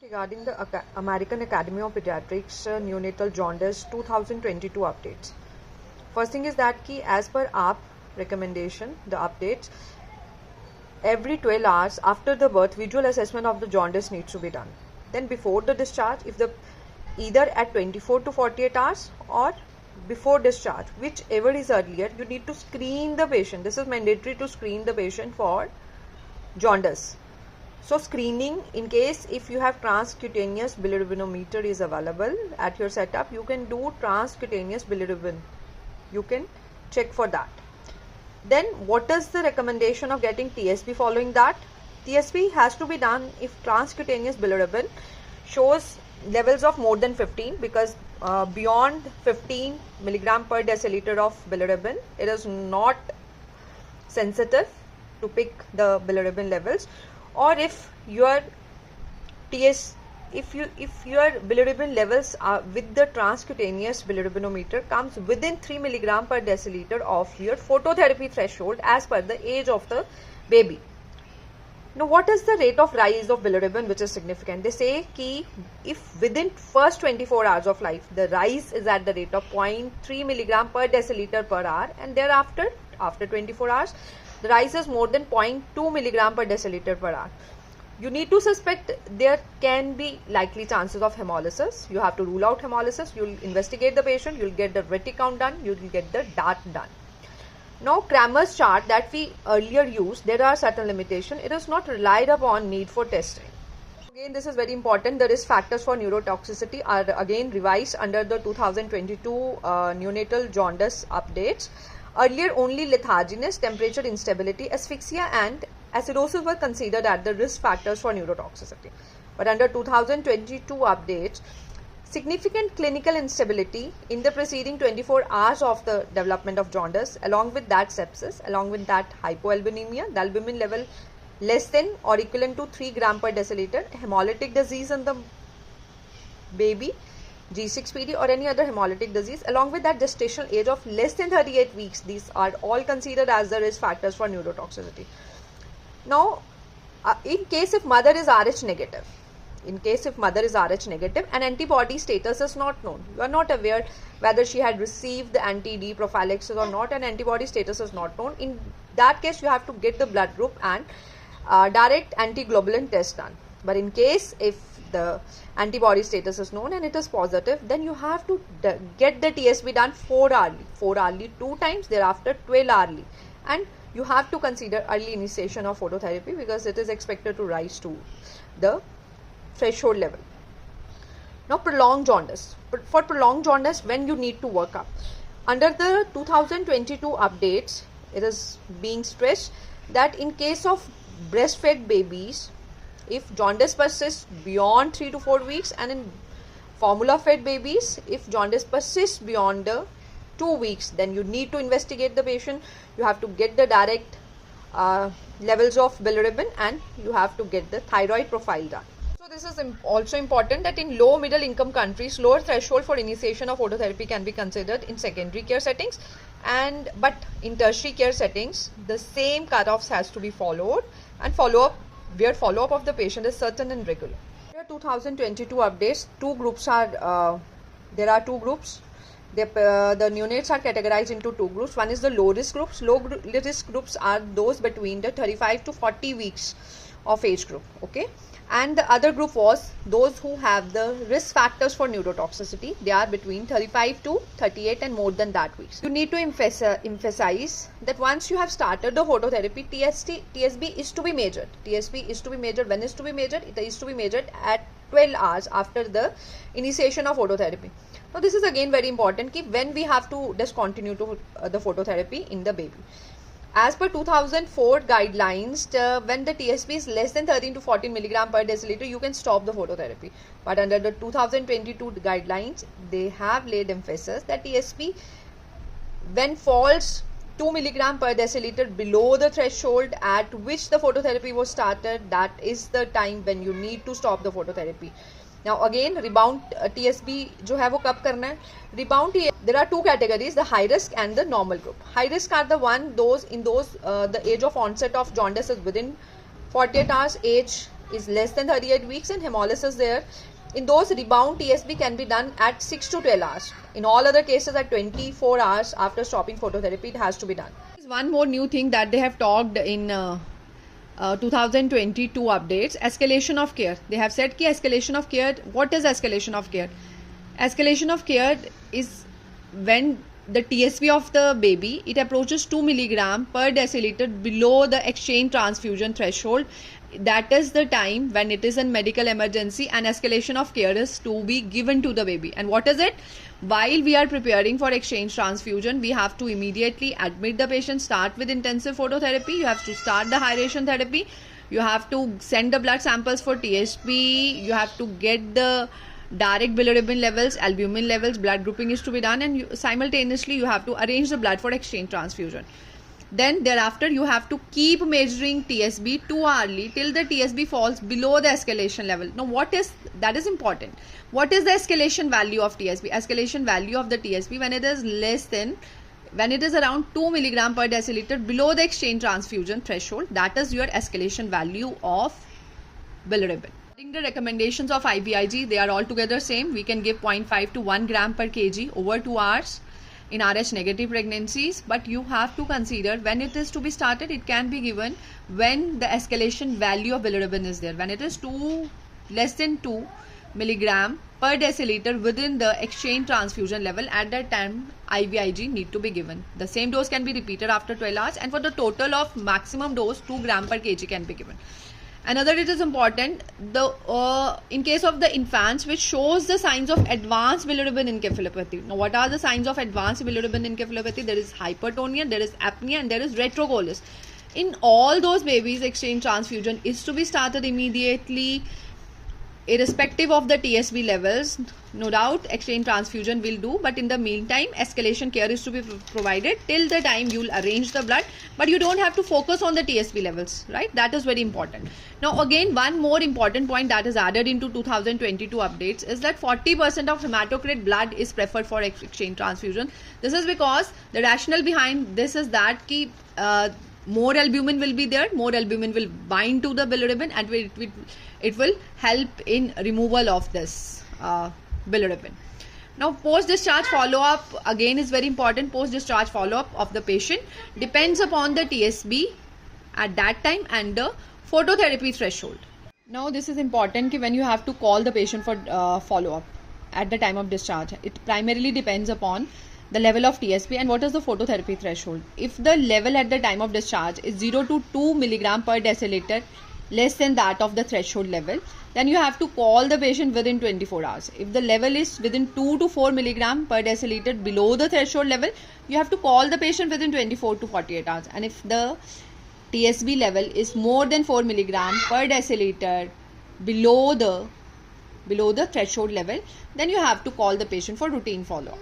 Regarding the American Academy of Pediatrics neonatal jaundice 2022 updates. First thing is that as per AAP recommendation, the updates, every 12 hours after the birth, visual assessment of the jaundice needs to be done. Then before the discharge, either at 24 to 48 hours or before discharge, whichever is earlier, you need to screen the patient. This is mandatory to screen the patient for jaundice. So screening, in case if you have transcutaneous bilirubinometer is available at your setup, you can do transcutaneous bilirubin. You can check for that. Then what is the recommendation of getting TSB following that? TSB has to be done if transcutaneous bilirubin shows levels of more than 15, because beyond 15 milligram per deciliter of bilirubin, it is not sensitive to pick the bilirubin levels. Or if your bilirubin levels are with the transcutaneous bilirubinometer comes within 3 milligram per deciliter of your phototherapy threshold as per the age of the baby. Now, what is the rate of rise of bilirubin, which is significant? They say if within first 24 hours of life, the rise is at the rate of 0.3 milligram per deciliter per hour, and thereafter, after 24 hours, the rise is more than 0.2 milligram per deciliter per hour. You need to suspect there can be likely chances of hemolysis. You have to rule out hemolysis. You'll investigate the patient. You'll get the retic count done. You'll get the DAT done. Now, Cramer's chart that we earlier used, there are certain limitations. It is not relied upon need for testing. Again, this is very important. The risk factors for neurotoxicity are again revised under the 2022 neonatal jaundice updates. Earlier, only letharginess, temperature instability, asphyxia and acidosis were considered as the risk factors for neurotoxicity. But under 2022 updates, significant clinical instability in the preceding 24 hours of the development of jaundice, along with that sepsis, along with that hypoalbuminemia, the albumin level less than or equivalent to 3 gram per deciliter, hemolytic disease in the baby, G6PD or any other hemolytic disease, along with that gestational age of less than 38 weeks. These are all considered as the risk factors for neurotoxicity. Now, in case if mother is Rh negative, an antibody status is not known. You are not aware whether she had received the anti-D prophylaxis or not, and antibody status is not known. In that case, you have to get the blood group and direct antiglobulin test done. But in case if the antibody status is known and it is positive, then you have to get the TSB done 4 hourly 2 times, thereafter 12 hourly, and you have to consider early initiation of phototherapy because it is expected to rise to the threshold level. Now, prolonged jaundice. For prolonged jaundice, when you need to work up, under the 2022 updates, it is being stressed that in case of breastfed babies, if jaundice persists beyond 3 to 4 weeks, and in formula fed babies, if jaundice persists beyond 2 weeks, then you need to investigate the patient. You have to get the direct levels of bilirubin and you have to get the thyroid profile done. So this is also important that in low middle income countries, lower threshold for initiation of phototherapy can be considered in secondary care settings, but in tertiary care settings, the same cutoffs has to be followed, and follow-up of the patient is certain and regular. There are 2022 updates. There are two groups. The neonates are categorized into 2 groups. One is the low risk groups. Low risk groups are those between the 35 to 40 weeks of age group. Okay. And the other group was those who have the risk factors for neurotoxicity. They are between 35 to 38 and more than that weeks. You need to emphasize that once you have started the phototherapy, TSB is to be measured. TSB is to be measured. When is to be measured? It is to be measured at 12 hours after the initiation of phototherapy. Now, this is again very important when we have to discontinue the phototherapy in the baby. As per 2004 guidelines, when the TSB is less than 13 to 14 milligram per deciliter, you can stop the phototherapy. But under the 2022 guidelines, they have laid emphasis that TSB, when falls 2 milligram per deciliter below the threshold at which the phototherapy was started, that is the time when you need to stop the phototherapy. Now again, rebound TSB जो है वो कब करना है? Rebound there are 2 categories, the high risk and the normal group. High risk are the age of onset of jaundice is within 48 hours, age is less than 38 weeks and hemolysis there, in those rebound TSB can be done at 6 to 12 hours. In all other cases at 24 hours after stopping phototherapy it has to be done. There's one more new thing that they have talked in 2022 updates, escalation of care. They have said ki escalation of care, what is escalation of care? Escalation of care is when the TSV of the baby, it approaches 2 milligram per deciliter below the exchange transfusion threshold. That is the time when it is a medical emergency and escalation of care is to be given to the baby. And what is it? While we are preparing for exchange transfusion, we have to immediately admit the patient, start with intensive phototherapy, you have to start the hydration therapy, you have to send the blood samples for TSB, you have to get the direct bilirubin levels, albumin levels, blood grouping is to be done, and simultaneously you have to arrange the blood for exchange transfusion. Then thereafter you have to keep measuring TSB 2 hourly till the TSB falls below the escalation level. Now that is important. What is the escalation value of TSB? Escalation value of the TSB when it is around 2 milligram per deciliter below the exchange transfusion threshold, that is your escalation value of bilirubin. The recommendations of IVIG, they are altogether same. We can give 0.5 to 1 gram per kg over 2 hours in Rh negative pregnancies, but you have to consider when it is to be started, it can be given when the escalation value of bilirubin is there. When it is less than 2 milligram per deciliter within the exchange transfusion level, at that time IVIG need to be given. The same dose can be repeated after 12 hours, and for the total of maximum dose 2 gram per kg can be given. Another, it is important, in case of the infants which shows the signs of advanced bilirubin encephalopathy. Now what are the signs of advanced bilirubin encephalopathy? There is hypertonia, there is apnea, and there is retrocollis. In all those babies, exchange transfusion is to be started immediately irrespective of the TSB levels. No doubt exchange transfusion will do, but in the meantime escalation care is to be provided till the time you will arrange the blood, but you don't have to focus on the TSB levels, right? That is very important. Now again, one more important point that is added into 2022 updates is that 40% of hematocrit blood is preferred for exchange transfusion. This is because the rationale behind this is that more albumin will be there, more albumin will bind to the bilirubin, and it will help in removal of this bilirubin. Now post-discharge follow-up again is very important. Post-discharge follow-up of the patient depends upon the TSB at that time and the phototherapy threshold. Now this is important when you have to call the patient for follow-up at the time of discharge. It primarily depends upon the level of TSB and what is the phototherapy threshold. If the level at the time of discharge is 0 to 2 milligram per deciliter, less than that of the threshold level, then you have to call the patient within 24 hours. If the level is within 2 to 4 milligram per deciliter below the threshold level, you have to call the patient within 24 to 48 hours. And if the TSB level is more than 4 milligram per deciliter below the threshold level, then you have to call the patient for routine follow-up.